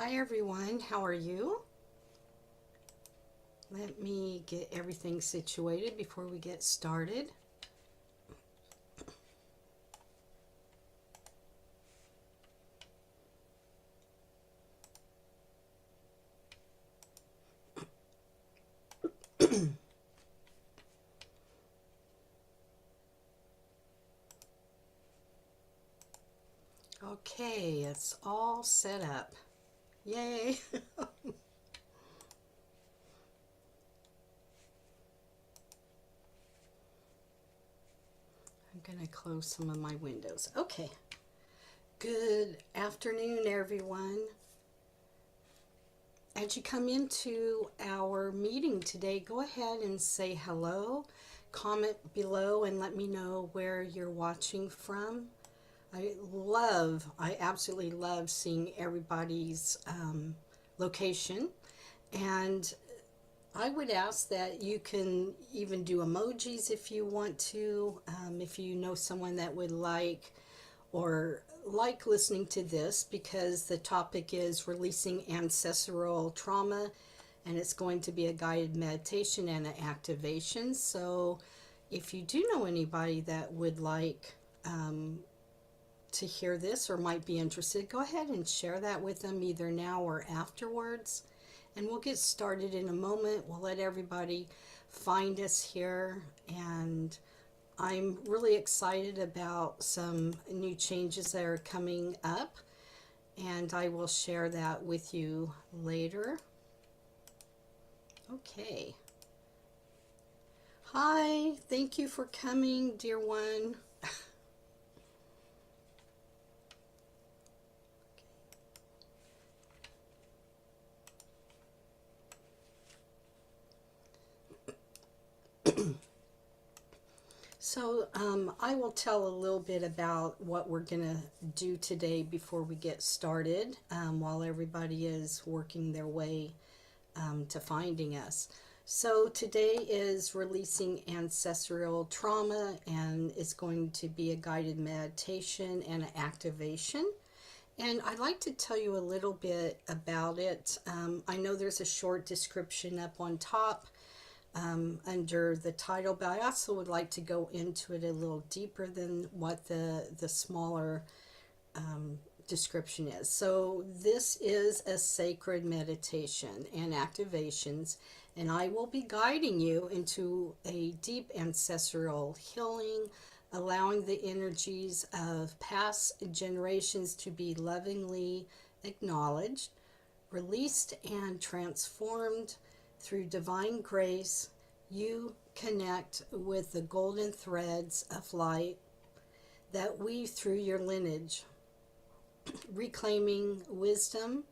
Hi everyone, how are you? Let me get everything situated before we get started. Okay, it's all set up. Yay! I'm going to close some of my windows. Okay, good afternoon everyone. As you come into our meeting today, go ahead and say hello. Comment below and let me know where you're watching from. I absolutely love seeing everybody's location. And I would ask that you can even do emojis if you want to, if you know someone that would like listening to this, because the topic is releasing ancestral trauma and it's going to be a guided meditation and an activation. So if you do know anybody that would like to hear this or might be interested, go ahead and share that with them either now or afterwards. And we'll get started in a moment. We'll let everybody find us here. And I'm really excited about some new changes that are coming up. And I will share that with you later. Okay. Hi, thank you for coming, dear one. So I will tell a little bit about what we're going to do today before we get started, while everybody is working their way to finding us. So today is releasing ancestral trauma, and it's going to be a guided meditation and an activation. And I'd like to tell you a little bit about it. I know there's a short description up on top under the title, but I also would like to go into it a little deeper than what the smaller description is. So this is a sacred meditation and activations, and I will be guiding you into a deep ancestral healing, allowing the energies of past generations to be lovingly acknowledged, released, and transformed. Through divine grace, you connect with the golden threads of light that weave through your lineage, reclaiming wisdom,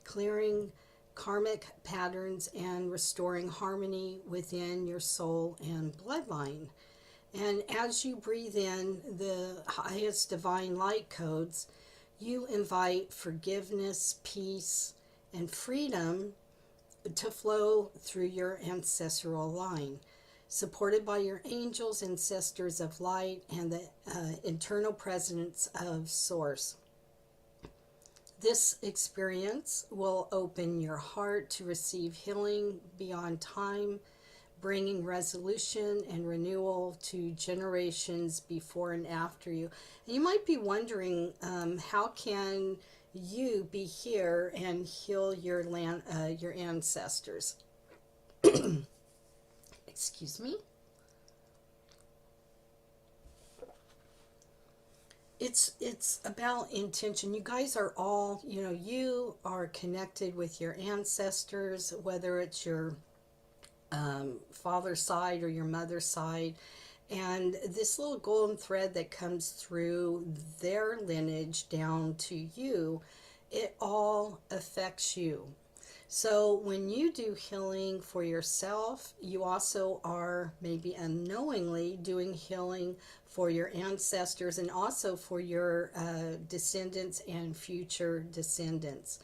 clearing karmic patterns, and restoring harmony within your soul and bloodline. And as you breathe in the highest divine light codes, you invite forgiveness, peace, and freedom to flow through your ancestral line, supported by your angels and sisters of light and the internal presence of Source. This experience will open your heart to receive healing beyond time, bringing resolution and renewal to generations before and after you. And you might be wondering, how can you be here and heal your ancestors? Excuse me. It's about intention. You guys are all, you are connected with your ancestors, whether it's your father's side or your mother's side. And this little golden thread that comes through their lineage down to you, it all affects you. So when you do healing for yourself, you also are maybe unknowingly doing healing for your ancestors and also for your descendants and future descendants.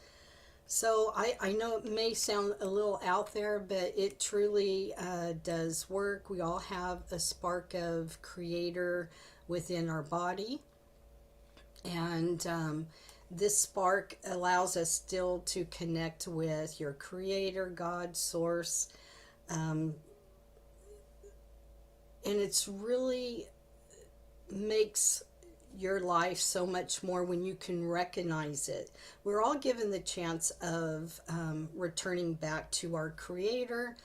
So I know it may sound a little out there, but it truly does work. We all have a spark of creator within our body. And This spark allows us still to connect with your creator, God, source. Um, and it's really makes your life so much more when you can recognize it. We're all given the chance of returning back to our creator.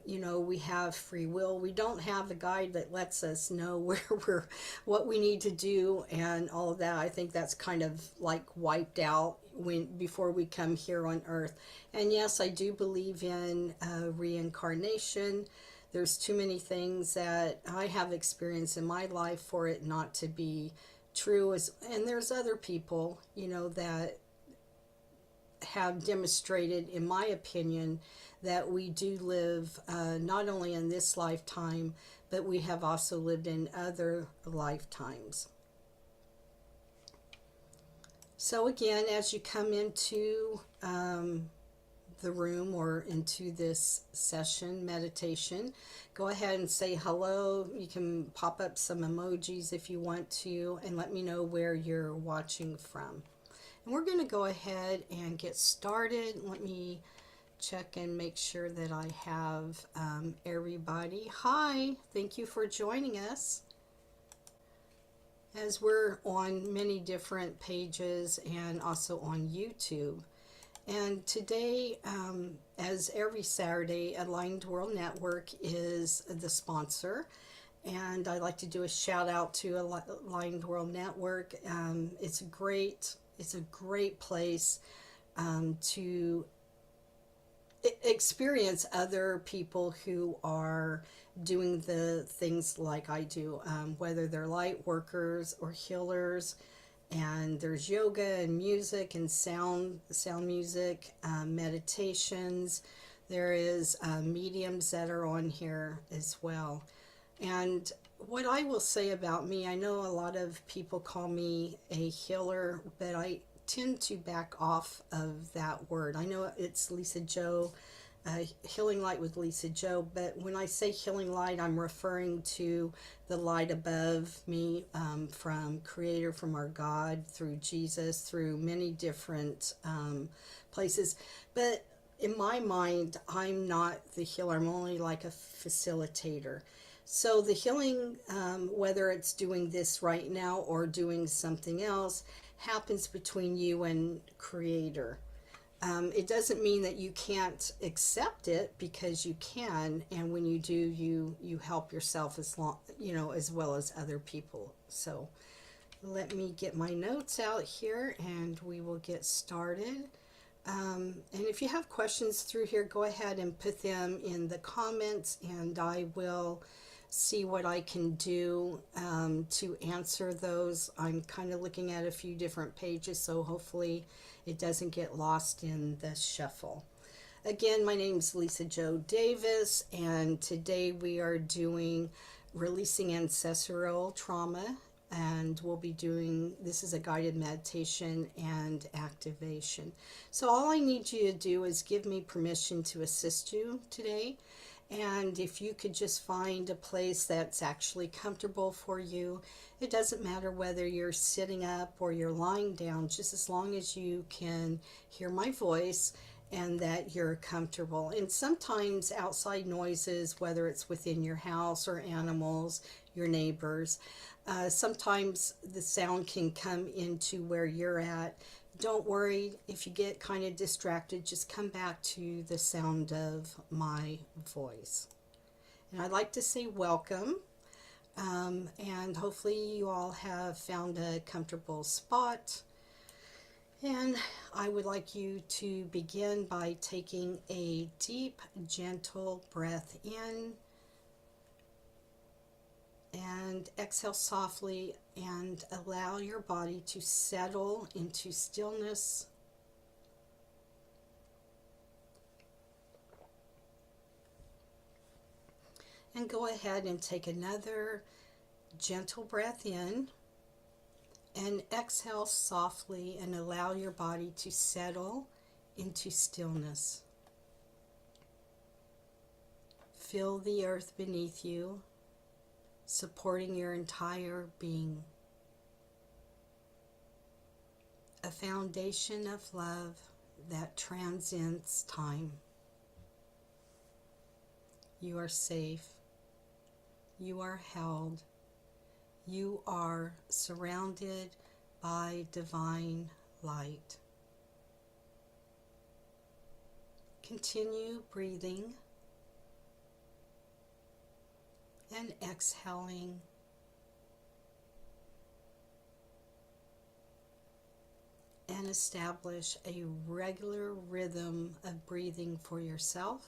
You know, we have free will. We don't have a guide that lets us know where we're, what we need to do and all of that. I think that's kind of like wiped out when before we come here on earth. And yes, I do believe in reincarnation. There's too many things that I have experienced in my life for it not to be true. And there's other people, you know, that have demonstrated, in my opinion, that we do live not only in this lifetime, but we have also lived in other lifetimes. So again, as you come into the room or into this session meditation, go ahead and say hello. You can pop up some emojis if you want to, and let me know where you're watching from. And we're going to go ahead and get started. Let me check and make sure that I have everybody. Hi, thank you for joining us. As we're on many different pages and also on YouTube. And today, as every Saturday, Aligned World Network is the sponsor. And I'd like to do a shout out to Aligned World Network. It's a great place to experience other people who are doing the things like I do, whether they're light workers or healers. And there's yoga and music and sound music, meditations. There is mediums that are on here as well. And what I will say about me, I know a lot of people call me a healer, but I tend to back off of that word. I know it's Lisa Joe, Healing Light with Lisa Joe, but when I say healing light, I'm referring to the light above me, from Creator, from our God, through Jesus, through many different places. But in my mind, I'm not the healer. I'm only like a facilitator. So the healing, whether it's doing this right now or doing something else, happens between you and Creator. It doesn't mean that you can't accept it, because you can, and when you do, you help yourself as long, you know, as well as other people. So let me get my notes out here and we will get started. And if you have questions through here, go ahead and put them in the comments, and I will see what I can do to answer those. I'm kind of looking at a few different pages, so hopefully it doesn't get lost in the shuffle. Again, my name is Lisa Joe Davis, and today we are doing releasing ancestral trauma, and we'll be doing, this is a guided meditation and activation. So all I need you to do is give me permission to assist you today. And if you could just find a place that's actually comfortable for you, it doesn't matter whether you're sitting up or you're lying down, just as long as you can hear my voice and that you're comfortable. And sometimes outside noises, whether it's within your house or animals, your neighbors, sometimes the sound can come into where you're at. Don't worry if you get kind of distracted, just come back to the sound of my voice. And I'd like to say welcome, and hopefully you all have found a comfortable spot. And I would like you to begin by taking a deep, gentle breath in, and exhale softly, and allow your body to settle into stillness. And go ahead and take another gentle breath in, and exhale softly, and allow your body to settle into stillness. Feel the earth beneath you, supporting your entire being. a foundation of love that transcends time. You are safe. You are held. You are surrounded by divine light. Continue breathing and exhaling. And establish a regular rhythm of breathing for yourself.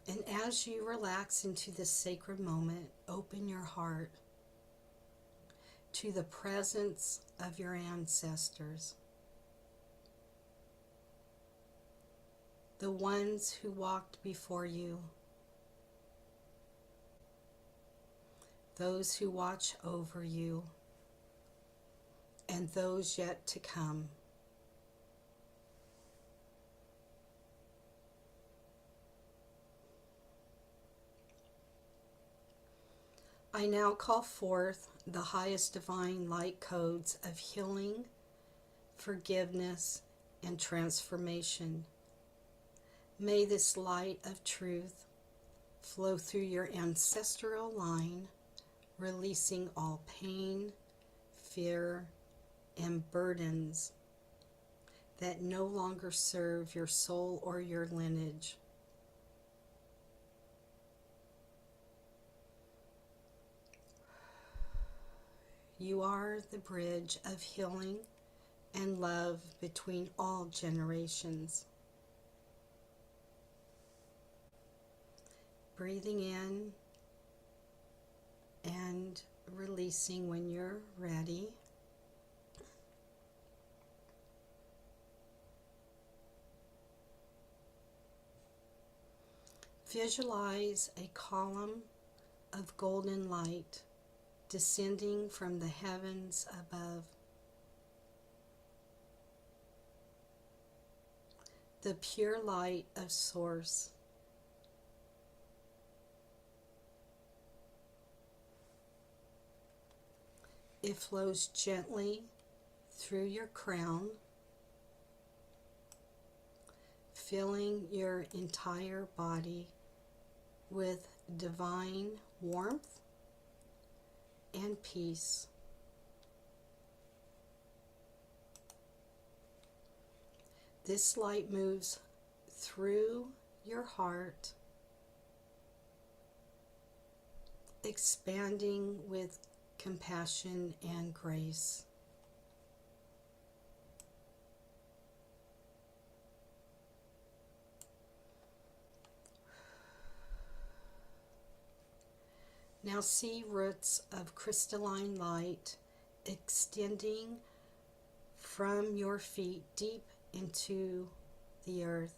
And as you relax into this sacred moment, open your heart to the presence of your ancestors, the ones who walked before you, those who watch over you, and those yet to come. I now call forth the highest divine light codes of healing, forgiveness, and transformation. May this light of truth flow through your ancestral line, releasing all pain, fear, and burdens that no longer serve your soul or your lineage. You are the bridge of healing and love between all generations. Breathing in and releasing when you're ready. Visualize a column of golden light descending from the heavens above. The pure light of Source. It flows gently through your crown, filling your entire body with divine warmth and peace. This light moves through your heart, expanding with compassion and grace. Now see roots of crystalline light extending from your feet deep into the earth,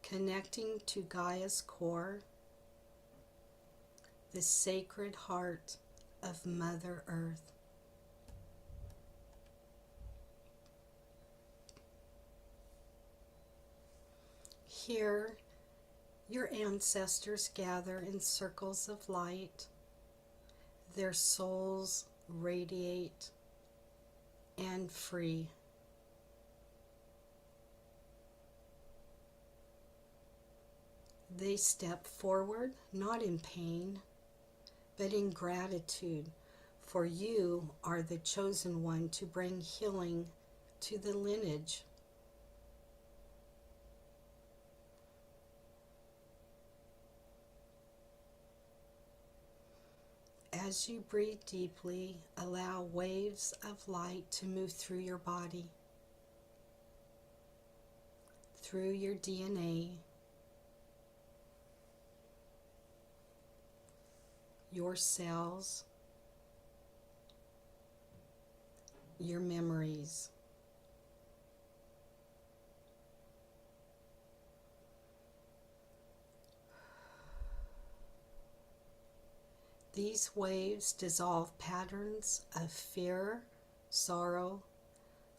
connecting to Gaia's core, the sacred heart of Mother Earth. Here, your ancestors gather in circles of light. Their souls radiate and free. They step forward, not in pain, but in gratitude, for you are the chosen one to bring healing to the lineage. As you breathe deeply, allow waves of light to move through your body, through your DNA, your cells, your memories. These waves dissolve patterns of fear, sorrow,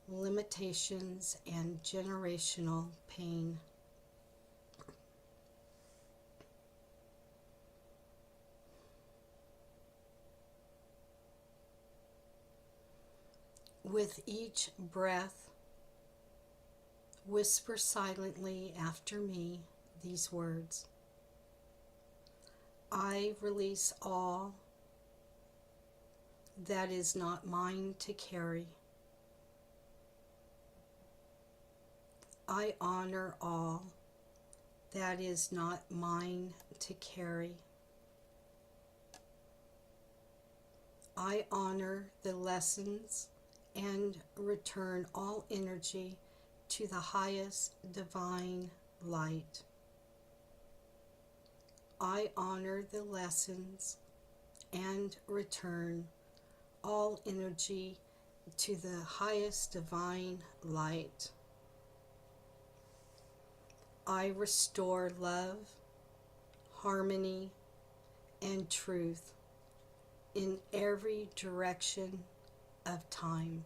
limitations, and generational pain. With each breath, whisper silently after me these words. I release all that is not mine to carry. I honor all that is not mine to carry. I honor the lessons and return all energy to the highest divine light. I honor the lessons and return all energy to the highest divine light. I restore love, harmony, and truth in every direction of time.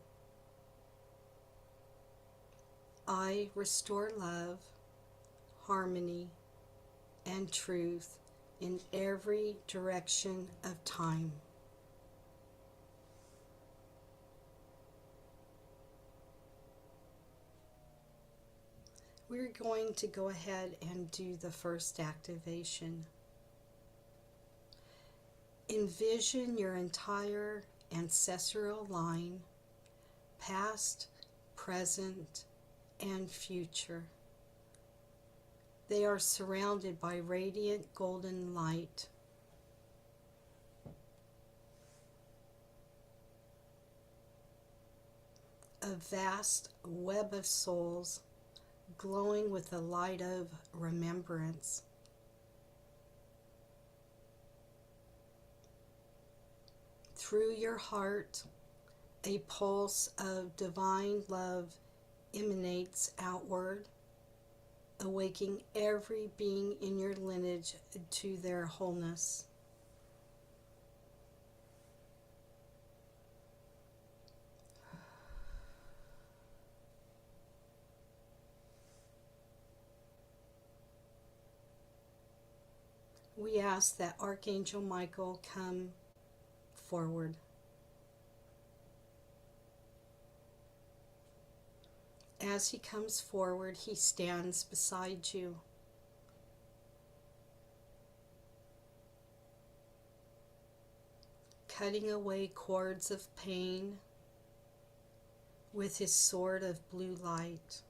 I restore love, harmony, and truth in every direction of time. We're going to go ahead and do the first activation. Envision your entire ancestral line, past, present, and future. They are surrounded by radiant golden light. A vast web of souls glowing with the light of remembrance. Through your heart, a pulse of divine love emanates outward, awakening every being in your lineage to their wholeness. We ask that Archangel Michael come forward. As he comes forward, he stands beside you. Cutting away cords of pain with his sword of blue light.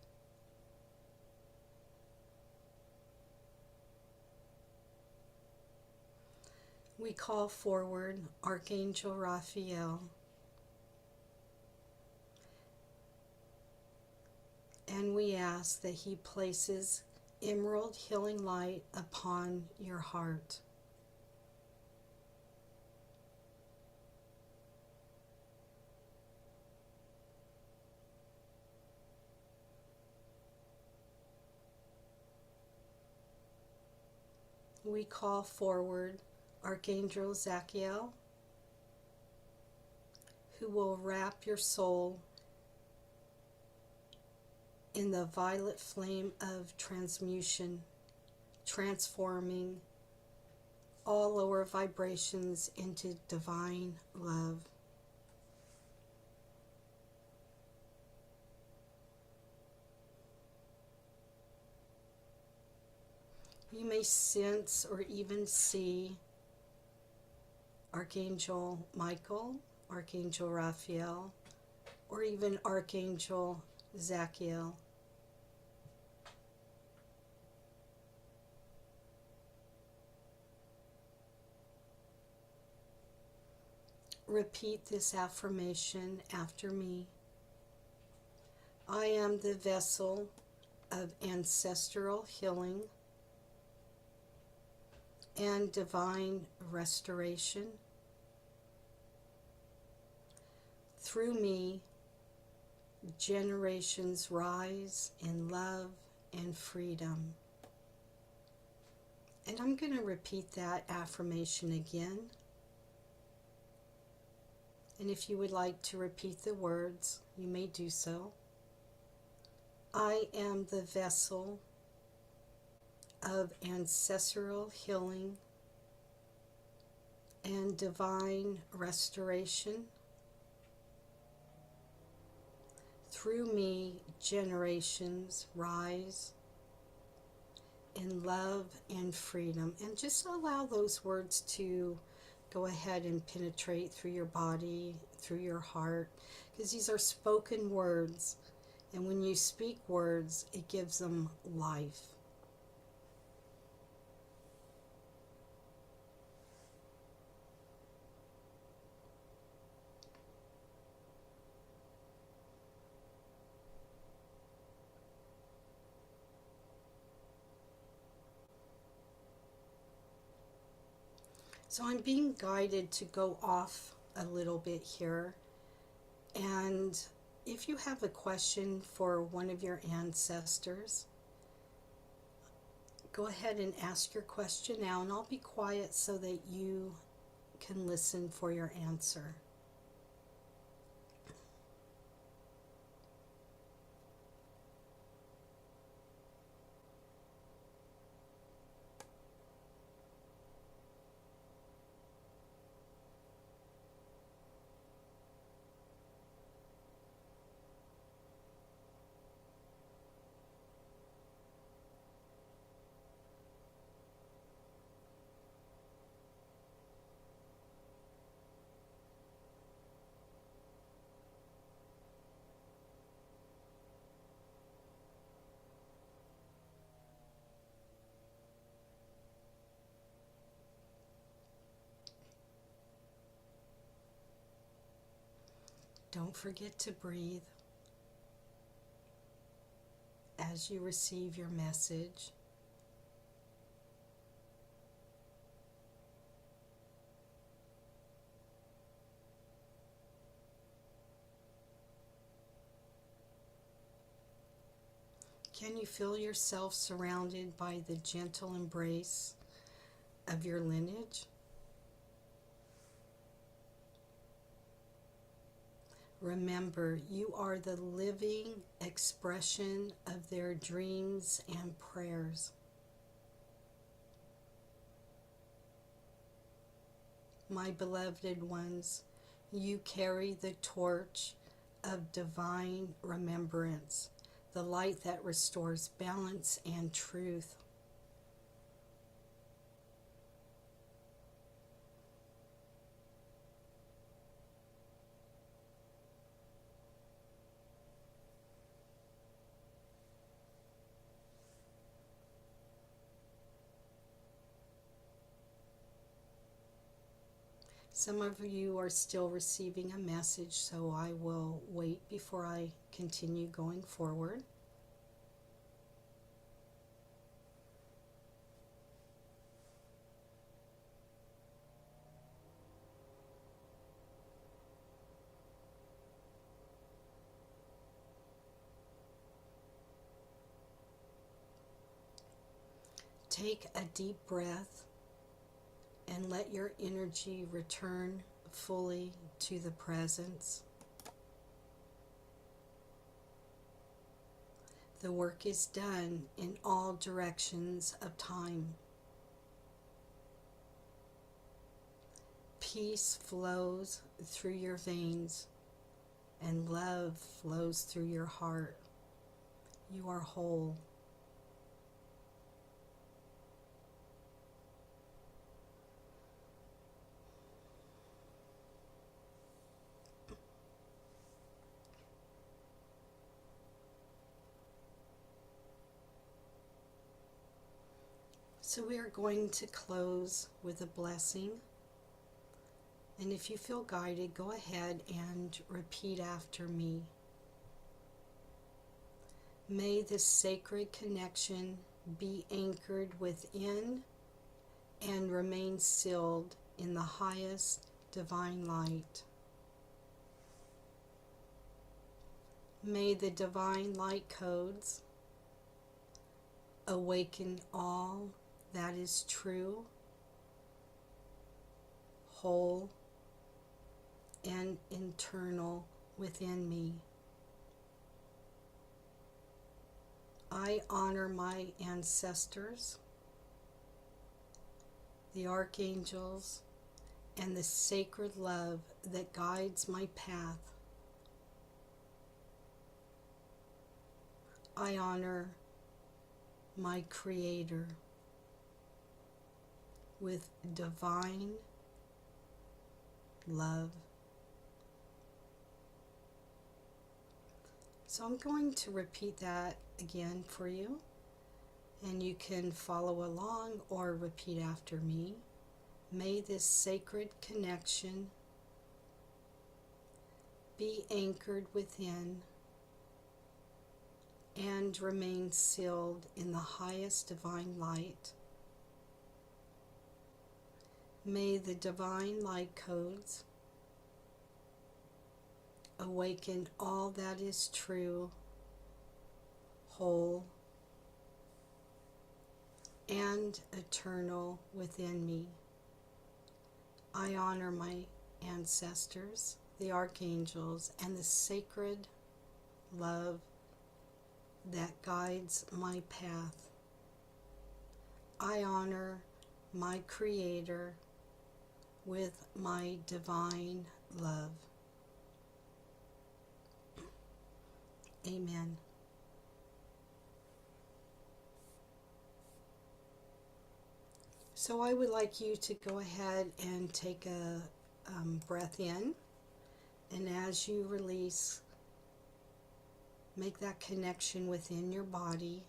We call forward Archangel Raphael, and we ask that he places emerald healing light upon your heart. We call forward Archangel Zachiel, who will wrap your soul in the violet flame of transmutation, transforming all lower vibrations into divine love. You may sense or even see Archangel Michael, Archangel Raphael, or even Archangel Zachiel. Repeat this affirmation after me. I am the vessel of ancestral healing and divine restoration. Through me, generations rise in love and freedom. And I'm going to repeat that affirmation again. And if you would like to repeat the words, you may do so. I am the vessel of ancestral healing and divine restoration. through me generations rise in love and freedom. And just allow those words to go ahead and penetrate through your body, through your heart, because these are spoken words. And when you speak words, it gives them life. So I'm being guided to go off a little bit here. And if you have a question for one of your ancestors, go ahead and ask your question now, and I'll be quiet so that you can listen for your answer. Don't forget to breathe as you receive your message. Can you feel yourself surrounded by the gentle embrace of your lineage? Remember, you are the living expression of their dreams and prayers. My beloved ones, you carry the torch of divine remembrance, the light that restores balance and truth. Some of you are still receiving a message, so I will wait before I continue going forward. Take a deep breath and let your energy return fully to the presence. The work is done in all directions of time. Peace flows through your veins and love flows through your heart. You are whole. So we are going to close with a blessing. And if you feel guided, go ahead and repeat after me. May this sacred connection be anchored within and remain sealed in the highest divine light. May the divine light codes awaken all that is true, whole, and internal within me. I honor my ancestors, the archangels, and the sacred love that guides my path. I honor my Creator with divine love. So I'm going to repeat that again for you, and you can follow along or repeat after me. May this sacred connection be anchored within and remain sealed in the highest divine light. May the divine light codes awaken all that is true, whole, and eternal within me. I honor my ancestors, the archangels, and the sacred love that guides my path. I honor my Creator with my divine love. Amen. So I would like you to go ahead and take a breath in, and as you release, make that connection within your body.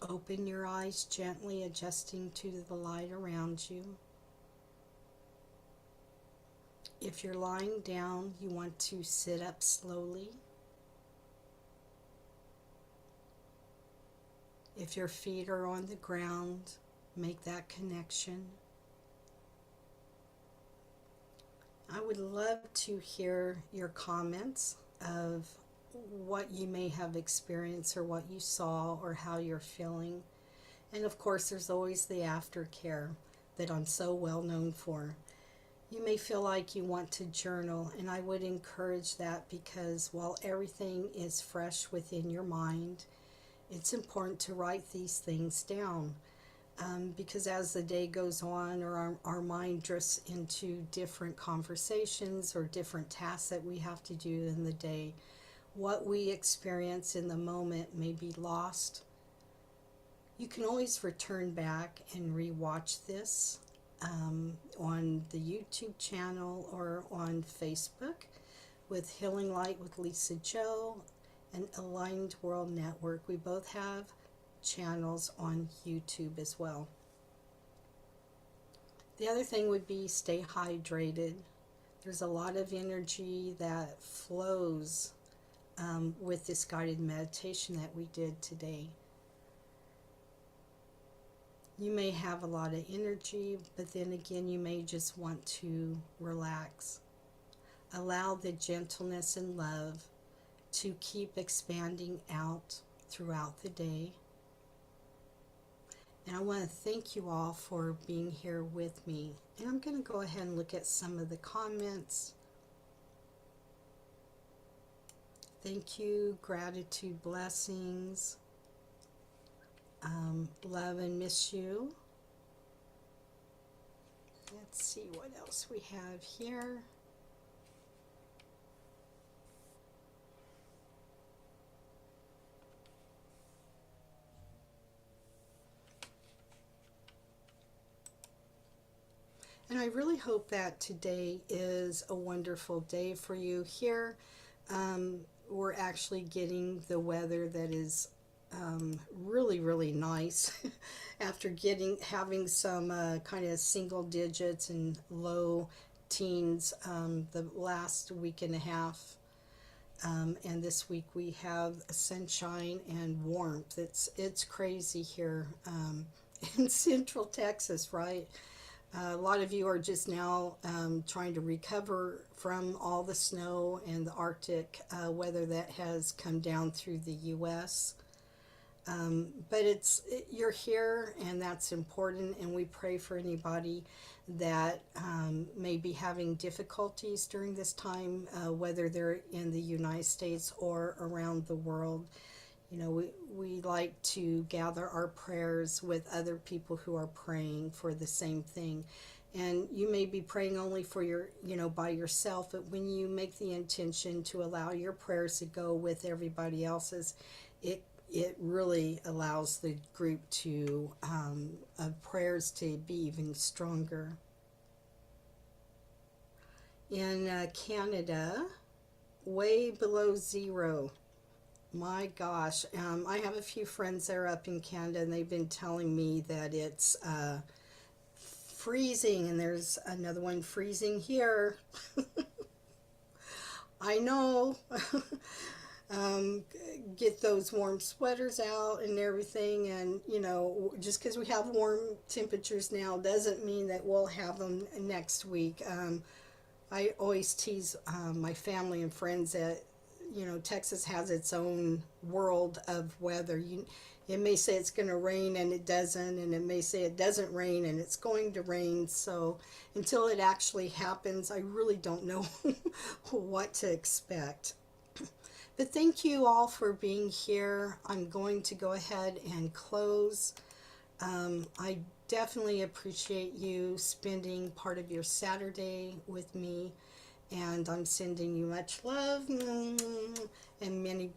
Open your eyes gently, adjusting to the light around you. If you're lying down, you want to sit up slowly. If your feet are on the ground, make that connection. I would love to hear your comments of what you may have experienced or what you saw or how you're feeling. And of course, there's always the aftercare that I'm so well known for. You may feel like you want to journal, and I would encourage that, because while everything is fresh within your mind, it's important to write these things down. Because as the day goes on, or our mind drifts into different conversations or different tasks that we have to do in the day, what we experience in the moment may be lost. You can always return back and rewatch this on the YouTube channel or on Facebook with Healing Light with Lisa Jo and Aligned World Network. We both have channels on YouTube as well. The other thing would be stay hydrated. There's a lot of energy that flows with this guided meditation that we did today. You may have a lot of energy, but then again, you may just want to relax. Allow the gentleness and love to keep expanding out throughout the day. And I want to thank you all for being here with me. And I'm going to go ahead and look at some of the comments. Thank you, gratitude, blessings. Love and miss you. Let's see what else we have here. And I really hope that today is a wonderful day for you. Here, we're actually getting the weather that is really, really nice after having some kind of single digits and low teens the last week and a half. And this week we have sunshine and warmth. It's crazy here in Central Texas, right? A lot of you are just now trying to recover from all the snow and the Arctic weather that has come down through the U.S. But you're here, and that's important, and we pray for anybody that may be having difficulties during this time, whether they're in the United States or around the world. You know, we like to gather our prayers with other people who are praying for the same thing. And you may be praying only for your, by yourself, but when you make the intention to allow your prayers to go with everybody else's, it really allows the group to of prayers to be even stronger. In Canada, way below zero. My gosh, I have a few friends that are up in Canada, and they've been telling me that it's freezing, and there's another one freezing here. I know. Get those warm sweaters out and everything, and just because we have warm temperatures now doesn't mean that we'll have them next week. I always tease my family and friends that Texas has its own world of weather. It may say it's going to rain and it doesn't, and it may say it doesn't rain and it's going to rain. So until it actually happens, I really don't know what to expect. But thank you all for being here. I'm going to go ahead and close. I definitely appreciate you spending part of your Saturday with me, and I'm sending you much love and many blessings.